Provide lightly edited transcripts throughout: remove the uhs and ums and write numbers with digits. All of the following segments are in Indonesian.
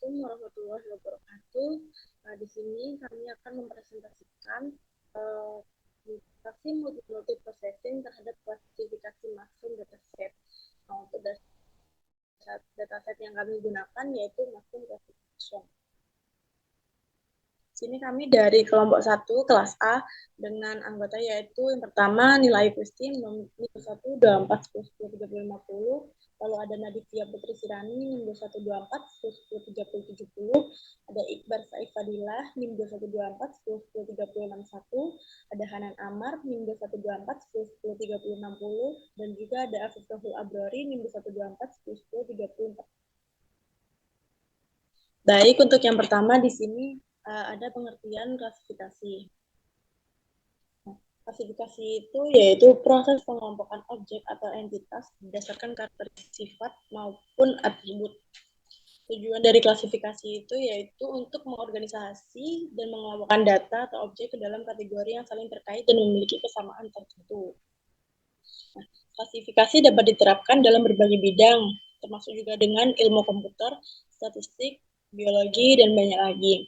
Assalamualaikum warahmatullahi wabarakatuh. Nah, di sini kami akan mempresentasikan aplikasi multi-processing terhadap klasifikasi mushroom dataset. Nah, untuk dataset yang kami gunakan yaitu mushroom classification. Sini kami dari kelompok 1 kelas A dengan anggota yaitu yang pertama nilai Gusti nomor 124103050, lalu ada Nadifia Putri Sirani NIM 2124103070, ada Iqbar Saif Fadilah NIM 2124103061, ada Hanan Amar NIM 2124103060, dan juga ada Afifahul Abrori NIM 2124103040. Baik, untuk yang pertama di sini ada pengertian klasifikasi. Nah, klasifikasi itu yaitu proses pengelompokan objek atau entitas berdasarkan karakteristik sifat maupun atribut. Tujuan dari klasifikasi itu yaitu untuk mengorganisasi dan mengelompokkan data atau objek ke dalam kategori yang saling terkait dan memiliki kesamaan tertentu. Nah, klasifikasi dapat diterapkan dalam berbagai bidang, termasuk juga dengan ilmu komputer, statistik, biologi, dan banyak lagi.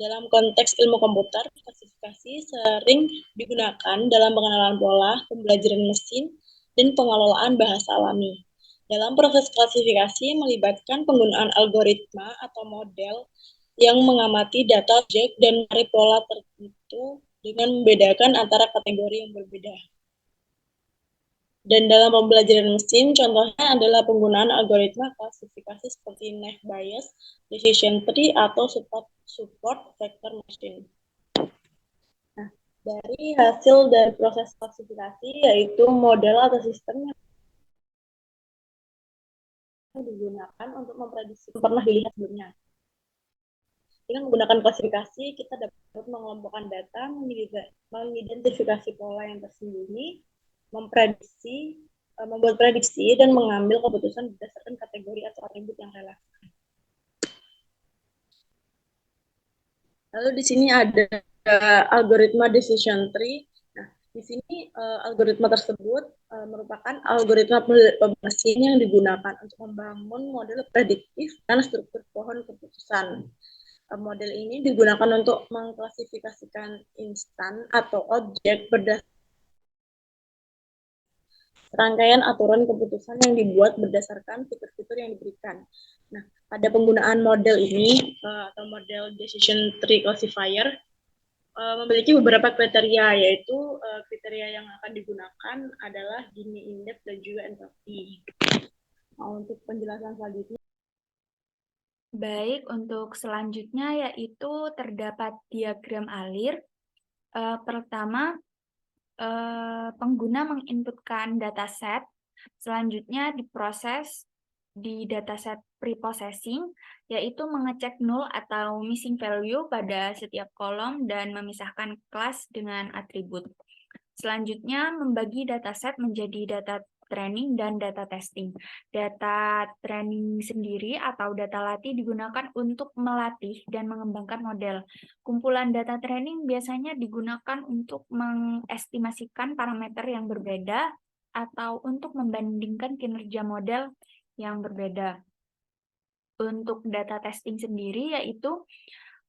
Dalam konteks ilmu komputer, klasifikasi sering digunakan dalam pengenalan pola, pembelajaran mesin, dan pengelolaan bahasa alami. Dalam proses klasifikasi melibatkan penggunaan algoritma atau model yang mengamati data objek dan mencari pola tertentu dengan membedakan antara kategori yang berbeda. Dan dalam pembelajaran mesin, contohnya adalah penggunaan algoritma klasifikasi seperti Naive Bayes, Decision Tree, atau support vector machine. Nah, dari hasil dari proses klasifikasi yaitu model atau sistem yang digunakan untuk memprediksi pernah dilihat sebelumnya. Dengan menggunakan klasifikasi, kita dapat mengelompokkan data, mengidentifikasi pola yang tersembunyi, membuat prediksi, dan mengambil keputusan berdasarkan kategori atau atribut yang relevan. Lalu di sini ada algoritma decision tree. Nah, di sini algoritma tersebut merupakan algoritma mesin yang digunakan untuk membangun model prediktif dan struktur pohon keputusan. Model ini digunakan untuk mengklasifikasikan instan atau objek berdasarkan rangkaian aturan keputusan yang dibuat berdasarkan fitur-fitur yang diberikan. Nah, pada penggunaan model ini atau model decision tree classifier memiliki beberapa kriteria, yaitu kriteria yang akan digunakan adalah Gini index dan juga entropy. Nah, untuk penjelasan selanjutnya. Baik, untuk selanjutnya yaitu terdapat diagram alir. Pertama, pengguna menginputkan dataset, selanjutnya diproses di dataset preprocessing, yaitu mengecek null atau missing value pada setiap kolom dan memisahkan kelas dengan atribut. Selanjutnya, membagi dataset menjadi data training dan data testing. Data training sendiri atau data latih digunakan untuk melatih dan mengembangkan model. Kumpulan data training biasanya digunakan untuk mengestimasikan parameter yang berbeda atau untuk membandingkan kinerja model yang berbeda. Untuk data testing sendiri yaitu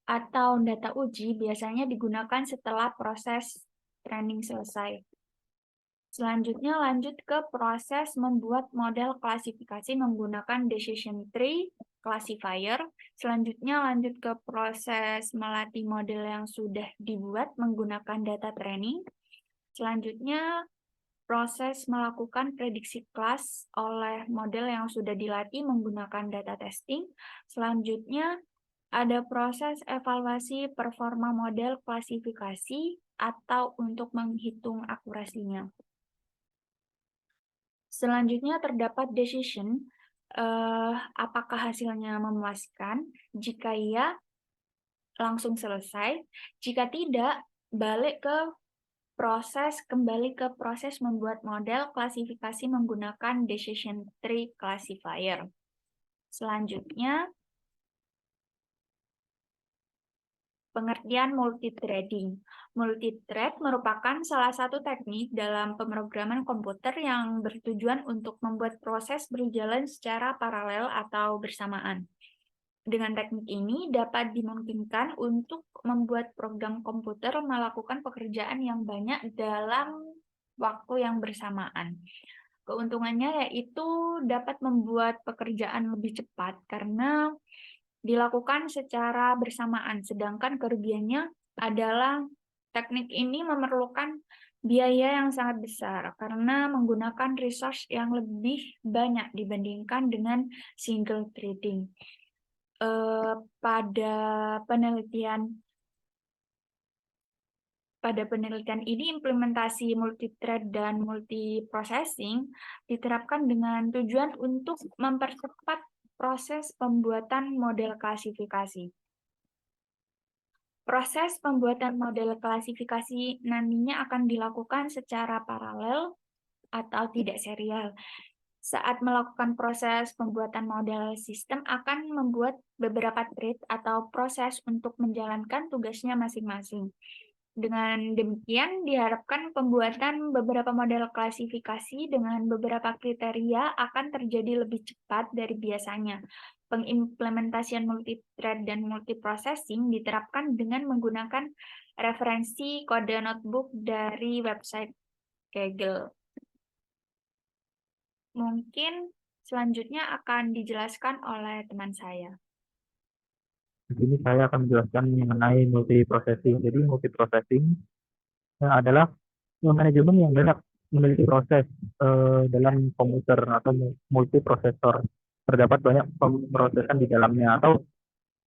atau data uji biasanya digunakan setelah proses training selesai. Selanjutnya lanjut ke proses membuat model klasifikasi menggunakan decision tree classifier. Selanjutnya lanjut ke proses melatih model yang sudah dibuat menggunakan data training. Selanjutnya proses melakukan prediksi kelas oleh model yang sudah dilatih menggunakan data testing. Selanjutnya ada proses evaluasi performa model klasifikasi atau untuk menghitung akurasinya. Selanjutnya terdapat decision, apakah hasilnya memuaskan? Jika iya, langsung selesai. Jika tidak, kembali ke proses membuat model klasifikasi menggunakan decision tree classifier. Selanjutnya, pengertian multithreading. Multithread merupakan salah satu teknik dalam pemrograman komputer yang bertujuan untuk membuat proses berjalan secara paralel atau bersamaan. Dengan teknik ini dapat dimungkinkan untuk membuat program komputer melakukan pekerjaan yang banyak dalam waktu yang bersamaan. Keuntungannya yaitu dapat membuat pekerjaan lebih cepat karena dilakukan secara bersamaan, sedangkan kerugiannya adalah teknik ini memerlukan biaya yang sangat besar karena menggunakan resource yang lebih banyak dibandingkan dengan single threading. Pada penelitian ini implementasi multithread dan multiprocessing diterapkan dengan tujuan untuk mempercepat proses pembuatan model klasifikasi. Proses pembuatan model klasifikasi nantinya akan dilakukan secara paralel atau tidak serial. Saat melakukan proses pembuatan model sistem akan membuat beberapa thread atau proses untuk menjalankan tugasnya masing-masing. Dengan demikian, diharapkan pembuatan beberapa model klasifikasi dengan beberapa kriteria akan terjadi lebih cepat dari biasanya. Pengimplementasian multithread dan multiprocessing diterapkan dengan menggunakan referensi kode notebook dari website Kaggle. Mungkin selanjutnya akan dijelaskan oleh teman saya. Di sini saya akan menjelaskan mengenai multiprocessing. Jadi multiprocessing adalah manajemen yang banyak memiliki proses dalam komputer atau multiprosesor. Terdapat banyak pemrosesan di dalamnya atau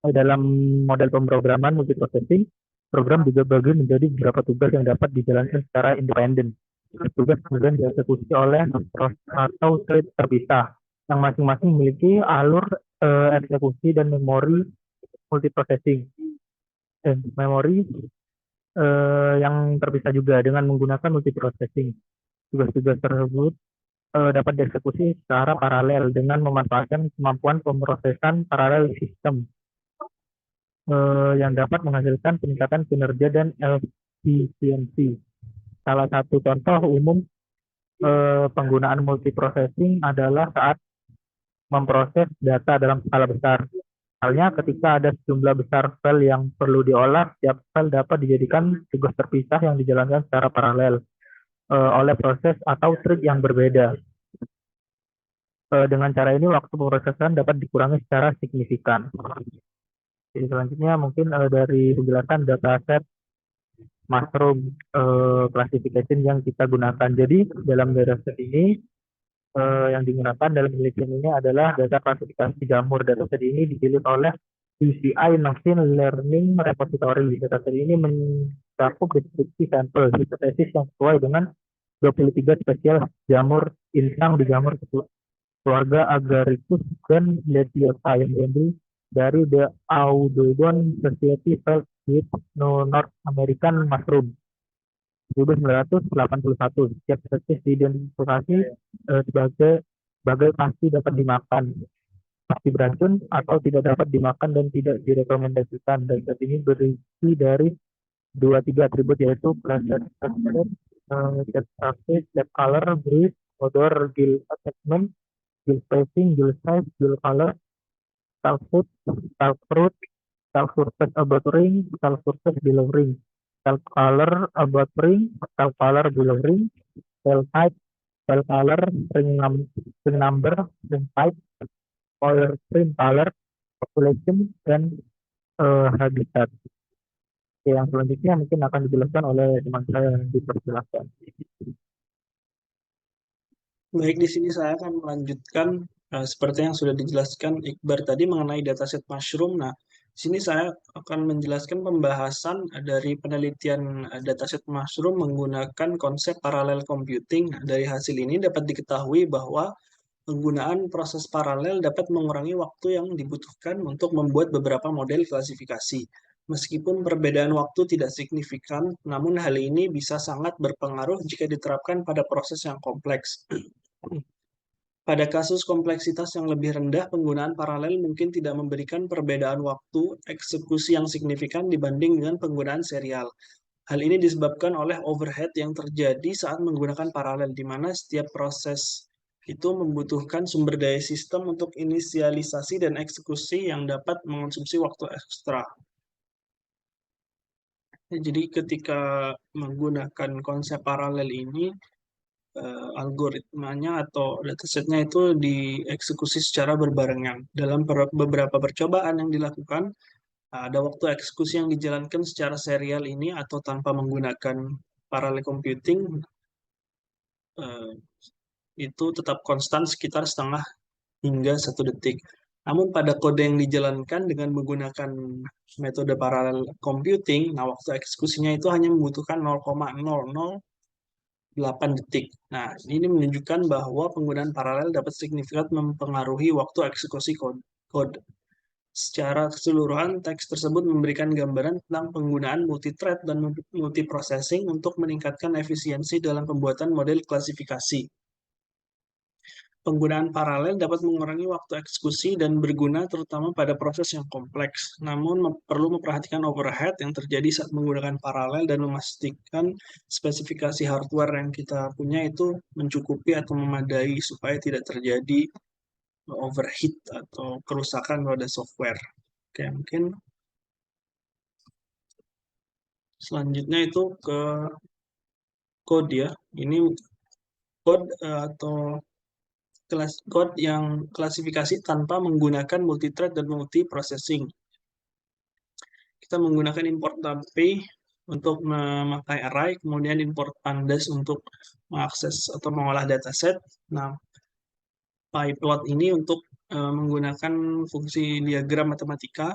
dalam model pemrograman multiprocessing, program juga bagi menjadi beberapa tugas yang dapat dijalankan secara independen. Tugas kemudian dieksekusi oleh atau thread terpisah yang masing-masing memiliki alur eksekusi dan memori multiprocessing. Memori yang terpisah juga dengan menggunakan multiprocessing. Tugas-tugas tersebut dapat dieksekusi secara paralel dengan memanfaatkan kemampuan pemrosesan paralel sistem yang dapat menghasilkan peningkatan kinerja dan efisiensi. Salah satu contoh umum penggunaan multiprocessing adalah saat memproses data dalam skala besar. Halnya ketika ada sejumlah besar file yang perlu diolah, setiap file dapat dijadikan tugas terpisah yang dijalankan secara paralel oleh proses atau thread yang berbeda. Dengan cara ini waktu pemrosesan dapat dikurangi secara signifikan. Jadi selanjutnya mungkin dari penjelasan dataset mushroom classification yang kita gunakan. Jadi dalam dataset ini yang digunakan dalam penelitian ini adalah data klasifikasi jamur. Dataset ini dipilih oleh UCI Machine Learning Repository. Dataset ini mencakup deskripsi sampel hipotesis yang sesuai dengan 23 spesies jamur insang di jamur keluarga Agaricus dan Letiopsa yang diambil dari The Audubon Society Field with North American Mushroom 1981. Setiap spesies diidentifikasi sebagai pasti dapat dimakan, pasti beracun atau tidak dapat dimakan dan tidak direkomendasikan. Dan zat ini berisi dari 2-3 atribut yaitu pleasure, lab color, breeze, odor, gill attachment, gill spacing, gill size, gill color, cell food, cell fruit, cell surface about ring, cell surface below ring, cell color about ring, cell color below ring, cell type, cell color, ring number, ring type, color, ring color, population, dan habitat. Oke, yang selanjutnya mungkin akan dijelaskan oleh teman saya yang dipersilakan. Baik, di sini saya akan melanjutkan seperti yang sudah dijelaskan Iqbar tadi mengenai dataset mushroom. Nah, di sini saya akan menjelaskan pembahasan dari penelitian dataset mushroom menggunakan konsep parallel computing. Dari hasil ini dapat diketahui bahwa penggunaan proses paralel dapat mengurangi waktu yang dibutuhkan untuk membuat beberapa model klasifikasi. Meskipun perbedaan waktu tidak signifikan, namun hal ini bisa sangat berpengaruh jika diterapkan pada proses yang kompleks. Pada kasus kompleksitas yang lebih rendah, penggunaan paralel mungkin tidak memberikan perbedaan waktu eksekusi yang signifikan dibanding dengan penggunaan serial. Hal ini disebabkan oleh overhead yang terjadi saat menggunakan paralel, di mana setiap proses itu membutuhkan sumber daya sistem untuk inisialisasi dan eksekusi yang dapat mengonsumsi waktu ekstra. Jadi ketika menggunakan konsep paralel ini, algoritmanya atau datasetnya itu dieksekusi secara berbarengan. Dalam beberapa percobaan yang dilakukan, ada waktu eksekusi yang dijalankan secara serial ini atau tanpa menggunakan parallel computing, itu tetap konstan sekitar setengah hingga 1 detik. Namun pada kode yang dijalankan dengan menggunakan metode parallel computing, nah waktu eksekusinya itu hanya membutuhkan 0,008 detik. Nah, ini menunjukkan bahwa penggunaan paralel dapat signifikan mempengaruhi waktu eksekusi kode. Secara keseluruhan, teks tersebut memberikan gambaran tentang penggunaan multithread dan multiprocessing untuk meningkatkan efisiensi dalam pembuatan model klasifikasi. Penggunaan paralel dapat mengurangi waktu eksekusi dan berguna terutama pada proses yang kompleks. Namun perlu memperhatikan overhead yang terjadi saat menggunakan paralel dan memastikan spesifikasi hardware yang kita punya itu mencukupi atau memadai supaya tidak terjadi overheat atau kerusakan pada software. Oke, mungkin selanjutnya itu ke code ya. Ini code atau code yang klasifikasi tanpa menggunakan multithread dan multiprocessing. Kita menggunakan import dumpy untuk memakai array, kemudian import pandas untuk mengakses atau mengolah dataset. Nah, pyplot ini untuk menggunakan fungsi diagram matematika,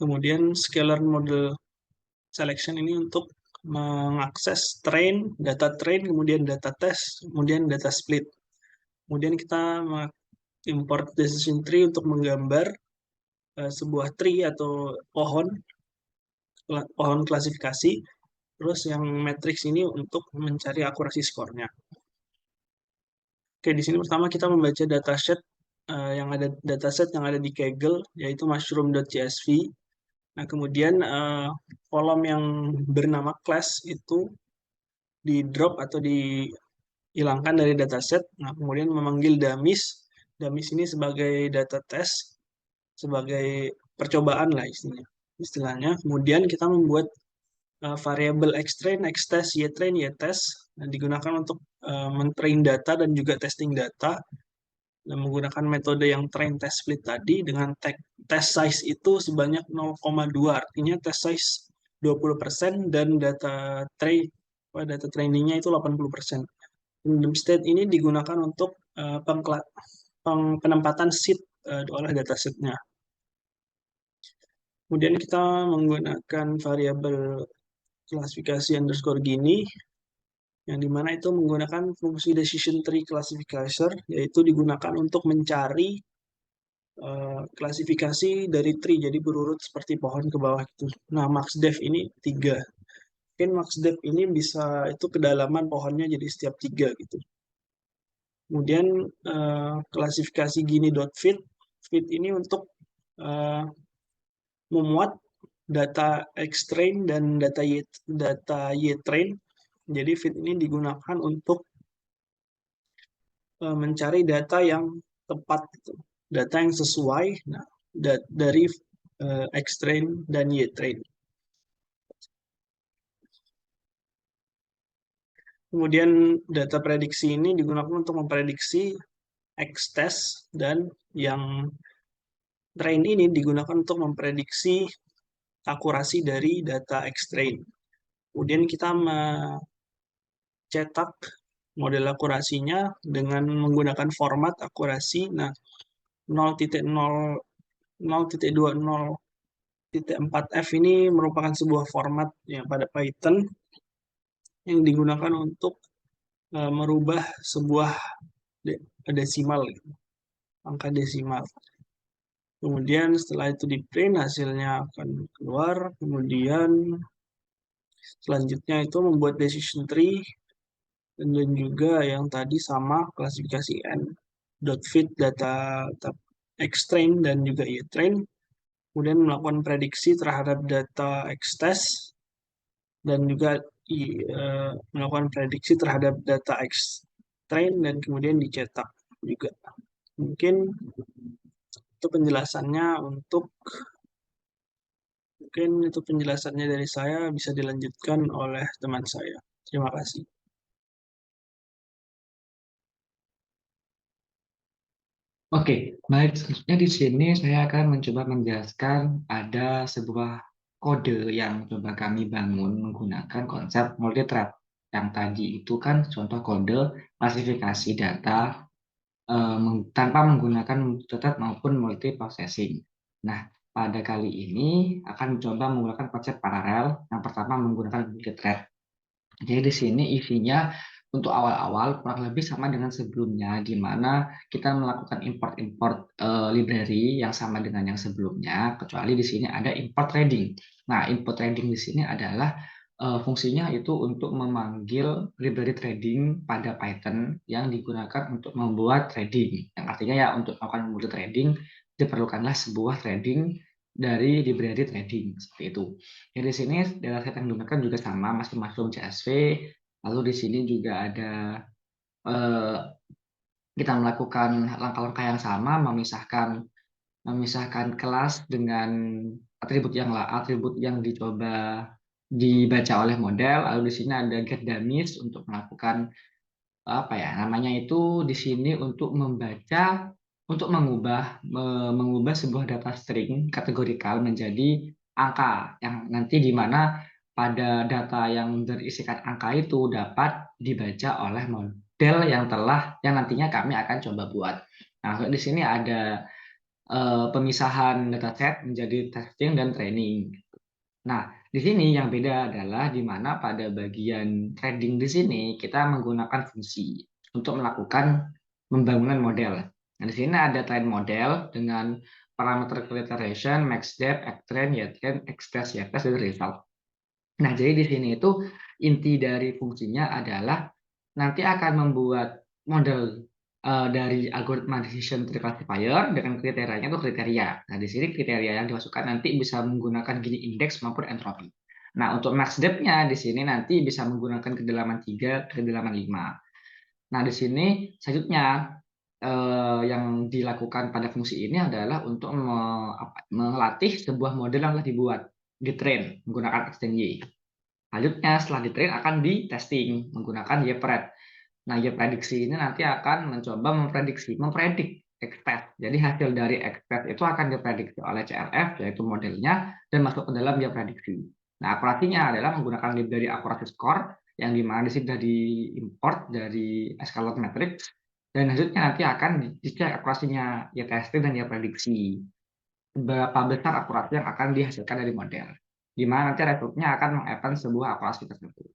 kemudian scalar model selection ini untuk mengakses data train, kemudian data test, kemudian data split. Kemudian kita import decision tree untuk menggambar sebuah tree atau pohon klasifikasi, terus yang matrix ini untuk mencari akurasi skornya. Oke, di sini pertama kita membaca dataset yang ada di Kaggle, yaitu mushroom.csv. Nah, kemudian kolom yang bernama class itu di drop atau dihilangkan dari dataset. Nah, kemudian memanggil dummies. Dummies ini sebagai data test, sebagai percobaan lah istilahnya. Kemudian kita membuat variabel xtrain, xtest, ytrain, ytest digunakan untuk mentrain data dan juga testing data dan menggunakan metode yang train test split tadi dengan test size itu sebanyak 0,2, artinya test size 20% dan data trainingnya itu 80%. Random state ini digunakan untuk penempatan seed oleh datasetnya. Kemudian kita menggunakan variabel klasifikasi underscore gini, yang dimana itu menggunakan fungsi decision tree classifier, yaitu digunakan untuk mencari klasifikasi dari tree, jadi berurut seperti pohon ke bawah itu. Nah, maxdef ini 3. Mungkin maxdef ini bisa itu kedalaman pohonnya jadi setiap 3 gitu. Kemudian klasifikasi gini.fit, fit ini untuk memuat data xtrain dan data ytrain. Jadi fit ini digunakan untuk mencari data yang tepat, gitu. Data yang sesuai dari xtrain dan ytrain. Kemudian data prediksi ini digunakan untuk memprediksi xtest dan yang train ini digunakan untuk memprediksi akurasi dari data xtrain. Kemudian kita mencetak model akurasinya dengan menggunakan format akurasi. Nah, 0.20.4f ini merupakan sebuah format yang pada Python yang digunakan untuk merubah sebuah desimal, angka desimal. Kemudian setelah itu di print, hasilnya akan keluar. Kemudian selanjutnya itu membuat decision tree dan juga yang tadi sama klasifikasi n.fit data xtrain dan juga ytrain. Kemudian melakukan prediksi terhadap data xtest dan juga melakukan prediksi terhadap data xtrain dan kemudian dicetak. juga. Mungkin itu penjelasannya dari saya, bisa dilanjutkan oleh teman saya. Terima kasih. Oke, baik. Selanjutnya di sini saya akan mencoba menjelaskan ada sebuah kode yang coba kami bangun menggunakan konsep multithread. Yang tadi itu kan contoh kode klasifikasi data tanpa menggunakan multithread maupun multiprocessing. Nah, pada kali ini akan mencoba menggunakan konsep paralel. Yang pertama menggunakan multithread. Jadi di sini isinya untuk awal-awal kurang lebih sama dengan sebelumnya, di mana kita melakukan import-import library yang sama dengan yang sebelumnya, kecuali di sini ada import trading. Nah, import trading di sini adalah fungsinya itu untuk memanggil library trading pada Python yang digunakan untuk membuat trading. Yang artinya ya untuk melakukan multi trading diperlukanlah sebuah trading dari library trading seperti itu. Ya, di sini dataset yang digunakan juga sama, masih Mushroom CSV. Lalu di sini juga ada kita melakukan langkah-langkah yang sama, memisahkan kelas dengan atribut yang dicoba dibaca oleh model. Lalu di sini ada get dummies untuk melakukan apa ya namanya itu di sini untuk mengubah sebuah data string kategorikal menjadi angka yang nanti di mana pada data yang berisikan angka itu dapat dibaca oleh model yang nantinya kami akan coba buat. Nah, di sini ada pemisahan dataset menjadi testing dan training. Nah, di sini yang beda adalah di mana pada bagian trading di sini kita menggunakan fungsi untuk melakukan pembangunan model. Nah, di sini ada train model dengan parameter iteration, max depth, xtrain, ytrain, xtest, ytest, dan result. Nah, jadi di sini itu inti dari fungsinya adalah nanti akan membuat model dari algoritma decision tree classifier dengan kriterianya itu kriteria. Nah, di sini kriteria yang dimasukkan nanti bisa menggunakan Gini index maupun entropi. Nah, untuk max depth-nya di sini nanti bisa menggunakan kedalaman 3, kedalaman 5. Nah, di sini selanjutnya yang dilakukan pada fungsi ini adalah untuk melatih sebuah model yang telah dibuat, di-train menggunakan XTenY. Selanjutnya setelah di-train akan di-testing menggunakan YPRED. Nah, prediksi ini nanti akan mencoba mempredik X-test. Jadi hasil dari X-test itu akan diprediksi oleh CLF, yaitu modelnya, dan masuk ke dalam prediksi. Nah, akurasinya adalah menggunakan library accuracy score, yang dimana di sini sudah diimport dari Scikit Matrix, dan hasilnya nanti akan dicek akurasinya testing dan prediksi. Berapa besar akurasi yang akan dihasilkan dari model. Di mana nanti resultnya akan meng-event sebuah akurasi tersebut.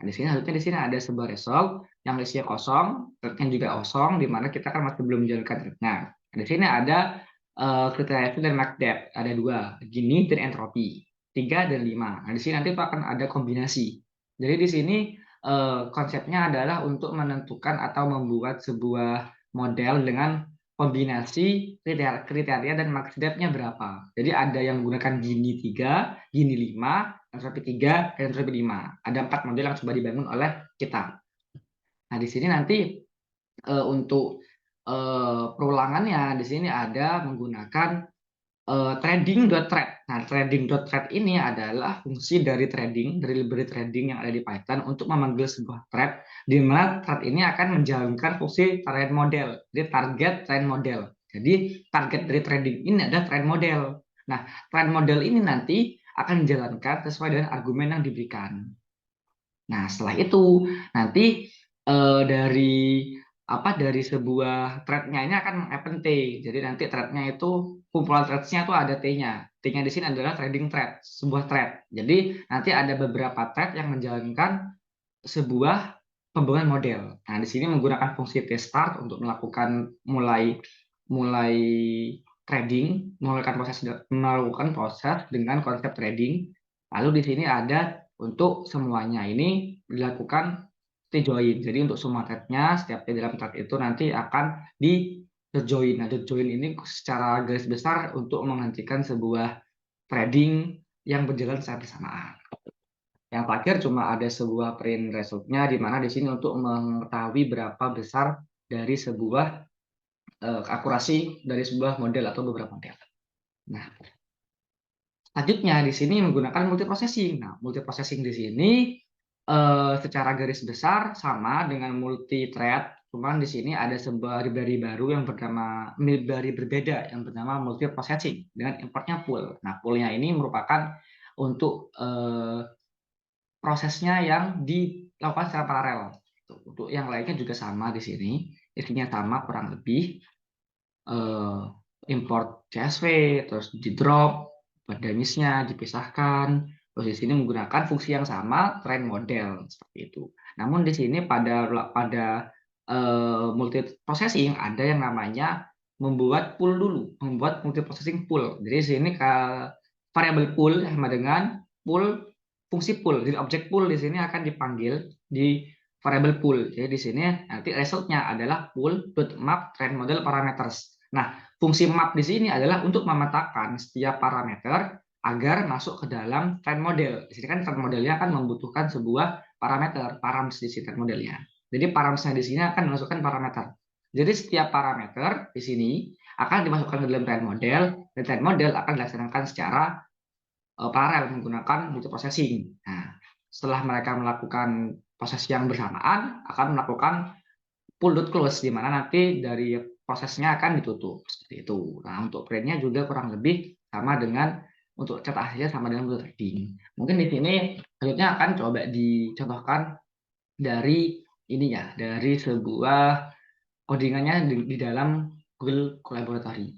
Nah, di sini ada sebuah result yang isinya kosong, threadnya juga kosong, di mana kita kan masih belum menjalankan threadnya. Nah, di sini ada kriteria dan max depth, ada 2, Gini dan entropi, 3 dan 5. Nah, di sini nanti itu akan ada kombinasi. Jadi di sini konsepnya adalah untuk menentukan atau membuat sebuah model dengan kombinasi kriteria dan max depth-nya berapa. Jadi ada yang menggunakan Gini 3, Gini 5, entropi 3, dan entropi 5. Ada 4 model yang coba dibangun oleh kita. Nah, di sini nanti untuk perulangannya di sini ada menggunakan trading.thread. Nah, trading.thread ini adalah fungsi dari library trading yang ada di Python untuk memanggil sebuah thread, di mana thread ini akan menjalankan fungsi target model, jadi target train model. Jadi target dari trading ini adalah train model. Nah, train model ini nanti akan dijalankan sesuai dengan argumen yang diberikan. Nah, setelah itu nanti dari sebuah thread-nya ini akan meng-event T. Jadi nanti thread-nya itu kumpulan threads-nya itu ada T-nya. T-nya di sini adalah trading thread, sebuah thread. Jadi nanti ada beberapa thread yang menjalankan sebuah pembangunan model. Nah, di sini menggunakan fungsi T-start untuk melakukan mulai trading, melakukan proses dengan konsep trading. Lalu di sini ada untuk semuanya ini dilakukan T-join. Jadi untuk semua thread-nya, setiap di dalam thread itu nanti akan di-join. Nah, join ini secara garis besar untuk menghentikan sebuah trading yang berjalan secara bersamaan. Yang terakhir cuma ada sebuah print result-nya, di mana di sini untuk mengetahui berapa besar dari sebuah akurasi dari sebuah model atau beberapa model. Nah, selanjutnya di sini menggunakan multiprocessing. Nah, multiprocessing di sini secara garis besar sama dengan multi-thread, cuman di sini ada sebuah library baru yang bernama library berbeda yang bernama multiprocessing dengan importnya pool. Nah, poolnya ini merupakan untuk prosesnya yang dilakukan secara paralel. Untuk yang lainnya juga sama di sini, isinya sama kurang lebih. Import CSV, terus di drop, damisnya dipisahkan, terus di sini menggunakan fungsi yang sama, train model seperti itu. Namun di sini pada multiprocessing ada yang namanya membuat pool dulu, membuat multiprocessing pool. Jadi di sini variabel pool sama dengan pool fungsi pool. Jadi objek pool di sini akan dipanggil di variabel pool. Jadi di sini nanti resultnya adalah pool.map train model parameters. Nah, fungsi map di sini adalah untuk memetakan setiap parameter agar masuk ke dalam train model. Di sini kan train modelnya akan membutuhkan sebuah parameter, params di sini train modelnya. Jadi paramsnya di sini akan dimasukkan parameter. Jadi setiap parameter di sini akan dimasukkan ke dalam train model, dan train model akan dilaksanakan secara paralel menggunakan multiprocessing. Nah, setelah mereka melakukan proses yang bersamaan, akan melakukan pull.close, di mana nanti dari prosesnya akan ditutup seperti itu. Nah, untuk print-nya juga kurang lebih sama dengan untuk cetak hasilnya sama dengan multi-threading. Mungkin di sini selanjutnya akan coba dicontohkan dari ini ya, dari sebuah codingannya di dalam Google Collaboratory.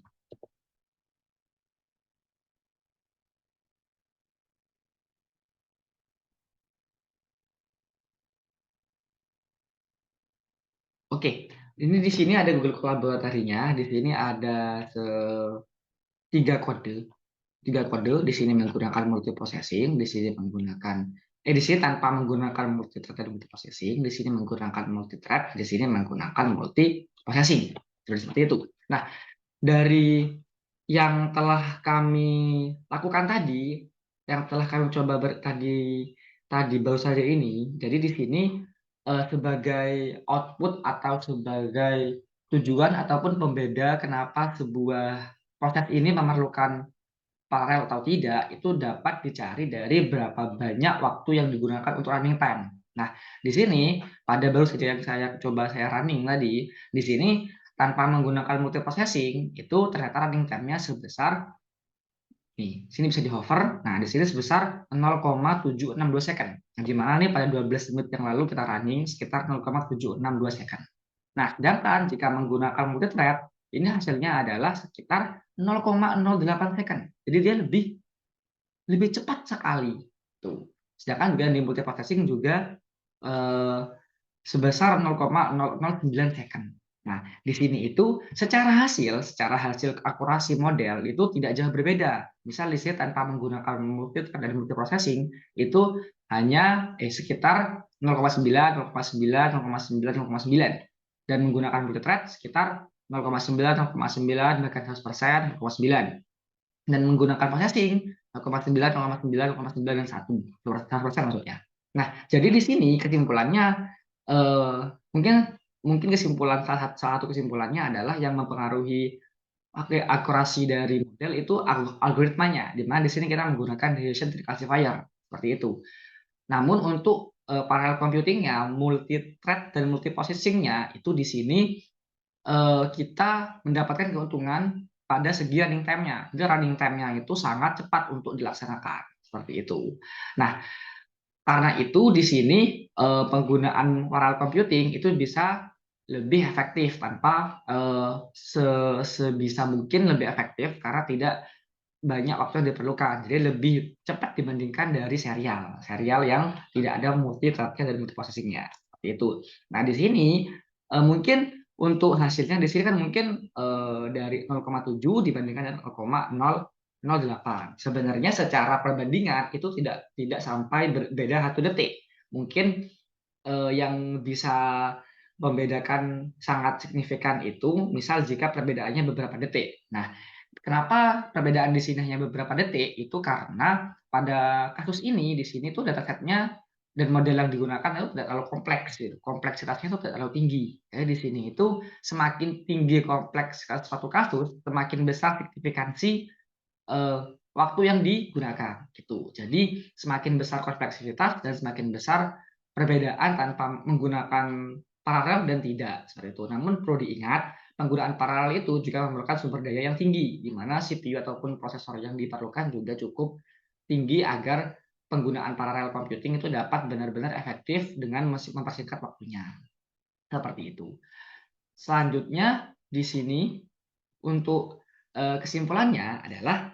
Oke, ini di sini ada Google Collaboratory-nya. Di sini ada tiga kode. Di sini menggunakan multiprocessing, di sini menggunakan di sini tanpa menggunakan multithread dan multiprocessing, di sini menggunakan multithread, di sini menggunakan multiprocessing. Seperti itu. Nah, dari yang telah kami lakukan tadi, yang telah kami coba tadi baru saja ini, jadi di sini sebagai output atau sebagai tujuan ataupun pembeda kenapa sebuah proses ini memerlukan paralel atau tidak, itu dapat dicari dari berapa banyak waktu yang digunakan untuk running time. Nah, di sini pada baru saja yang saya running tadi, di sini tanpa menggunakan multiprocessing itu ternyata running time-nya sebesar nih, sini bisa di hover. Nah, di sini sebesar 0,762 second. Nah, di mana nih pada 12 menit yang lalu kita running sekitar 0,762 second. Nah, sedangkan jika menggunakan multithread, ini hasilnya adalah sekitar 0,08 second. Jadi dia lebih cepat sekali. Tuh. Sedangkan juga di multiprocessing juga sebesar 0,009 second. Nah, di sini itu secara hasil akurasi model itu tidak jauh berbeda. Misal di sini tanpa menggunakan multithread dan multiprocessing itu hanya sekitar 0,9, 0,9, 0,9, 0,9. Dan menggunakan multithread sekitar 0,9, 0,9, bahkan 100%, 0,9. Dan menggunakan processing 0,9, 0,9, 0,9 dan 100% maksudnya. Nah, jadi di sini kesimpulannya mungkin kesimpulan salah satu kesimpulannya adalah yang mempengaruhi akurasi dari model itu algoritmanya, di mana di sini kita menggunakan decision tree classifier seperti itu. Namun untuk parallel computingnya, multi-thread dan multiprocessingnya itu di sini kita mendapatkan keuntungan pada segi running time-nya. Jadi running time-nya itu sangat cepat untuk dilaksanakan seperti itu. Nah, karena itu di sini penggunaan parallel computing itu bisa lebih efektif tanpa sebisa mungkin lebih efektif karena tidak banyak waktu yang diperlukan. Jadi lebih cepat dibandingkan dari serial yang tidak ada multi-threadnya dan multiprocessingnya. Seperti itu. Nah, di sini mungkin untuk hasilnya di sini kan mungkin dari 0,7 dibandingkan dengan 0,008. Sebenarnya secara perbandingan itu tidak sampai berbeda 1 detik. Mungkin yang bisa membedakan sangat signifikan itu misal jika perbedaannya beberapa detik. Nah, kenapa perbedaan di sini hanya beberapa detik? Itu karena pada kasus ini di sini tuh datasetnya dan model yang digunakan itu tidak terlalu kompleks gitu. Kompleksitasnya itu tidak terlalu tinggi. Jadi di sini itu semakin tinggi kompleksitas suatu kasus, semakin besar signifikansi waktu yang digunakan gitu. Jadi semakin besar kompleksitas dan semakin besar perbedaan tanpa menggunakan paralel dan tidak seperti itu. Namun perlu diingat penggunaan paralel itu juga memerlukan sumber daya yang tinggi, di mana CPU ataupun prosesor yang diperlukan juga cukup tinggi agar penggunaan paralel computing itu dapat benar-benar efektif dengan mempersingkat waktunya. Seperti itu. Selanjutnya di sini untuk kesimpulannya adalah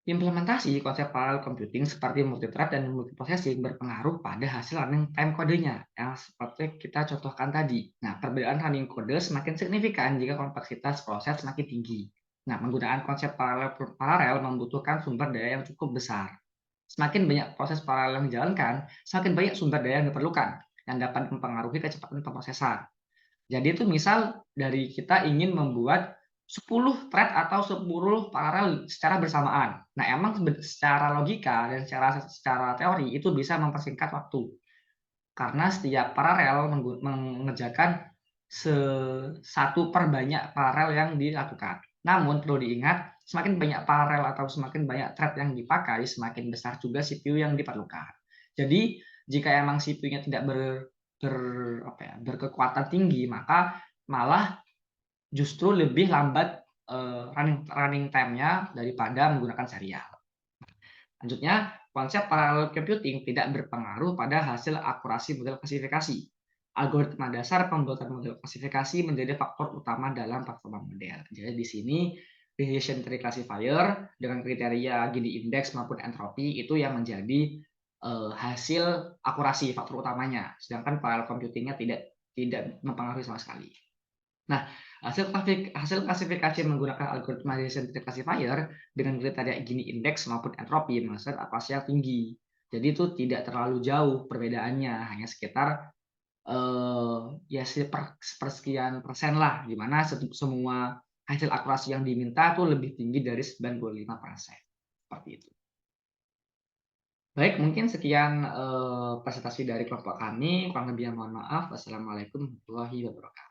implementasi konsep parallel computing seperti multithread dan multiprocessing berpengaruh pada hasil running time kodenya yang seperti kita contohkan tadi. Nah, perbedaan running kode semakin signifikan jika kompleksitas proses semakin tinggi. Nah, penggunaan konsep paralel membutuhkan sumber daya yang cukup besar. Semakin banyak proses paralel yang dijalankan, semakin banyak sumber daya yang diperlukan yang dapat mempengaruhi kecepatan pemrosesan. Jadi itu misal dari kita ingin membuat 10 thread atau 10 paralel secara bersamaan. Nah, emang secara logika dan secara teori itu bisa mempersingkat waktu. Karena setiap paralel mengerjakan satu per banyak paralel yang dilakukan. Namun perlu diingat, semakin banyak paralel atau semakin banyak thread yang dipakai, semakin besar juga CPU yang diperlukan. Jadi, jika emang CPU-nya tidak berkekuatan tinggi, maka malah justru lebih lambat running time-nya daripada menggunakan serial. Lanjutnya, konsep parallel computing tidak berpengaruh pada hasil akurasi model klasifikasi. Algoritma dasar pembuatan model klasifikasi menjadi faktor utama dalam performa model. Jadi di sini decision tree classifier dengan kriteria Gini index maupun entropi itu yang menjadi hasil akurasi faktor utamanya, sedangkan parallel computingnya tidak mempengaruhi sama sekali. Nah, hasil klasifikasi menggunakan algoritma decision tree classifier dengan kriteria Gini index maupun entropi menghasilkan akurasi yang tinggi. Jadi itu tidak terlalu jauh perbedaannya, hanya sekitar ya sepersekian persen lah, di mana semua hasil akurasi yang diminta itu lebih tinggi dari 95%. Seperti itu. Baik, mungkin sekian presentasi dari kelompok kami. Kurang lebihnya mohon maaf. Wassalamualaikum warahmatullahi wabarakatuh.